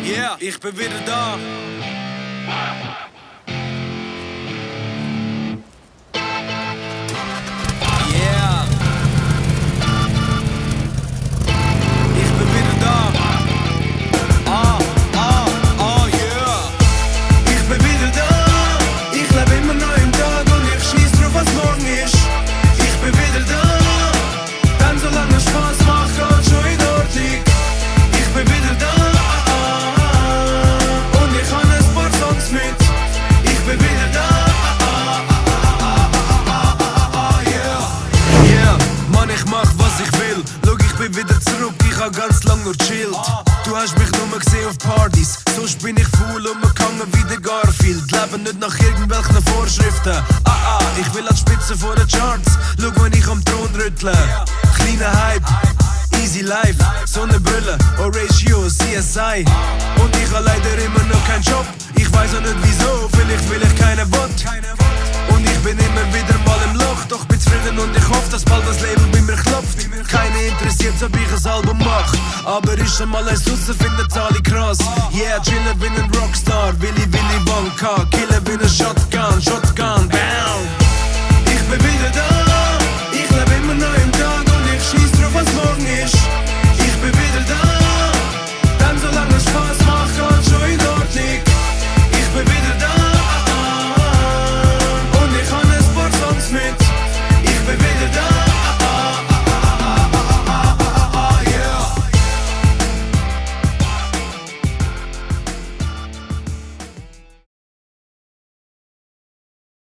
Yeah, ich bin wieder da. Yeah. Ich bin wieder da. Yeah. Ich bin wieder da. Ich lebe immer noch im Tag und ich schieß drauf, was morgen ist. Ich bin wieder da. Denn solange es Spaß macht, geht schon in Ordnung. Ich bin wieder da. Und ich habe ein paar Songs mit. Ich bin wieder da. Yeah, Mann, ich mach was ich will. Schau, ich bin wieder zurück, ich hab ganz lang nur chillt. Du hast mich nur gesehen auf Partys, sonst bin ich faul und gegangen wie der Garfield. Leben nicht nach irgendwelchen Vorschriften. Ich will an die Spitze von den Charts. Schau, wenn ich am Thron rüttle. Kleiner Hype, easy life, Sonnenbrille, Horatio, CSI. Und ich hab leider immer noch keinen Job. Ich weiß auch nicht wieso, vielleicht will ich keinen Wort. Und ich bin immer wieder mal im Loch, doch bin zufrieden und ich hoffe, dass bald das Label bei mir klopft. Keine interessiert, ob ich ein Album mach, aber ist schon mal eins draussen, findet alle krass. Yeah, chillen wie ein Rockstar, Willy Wonka, killen wie ein Shotgun, bam. Ich bin wieder da, ich lebe immer noch im Tag und ich schieß drauf, was morgen ist.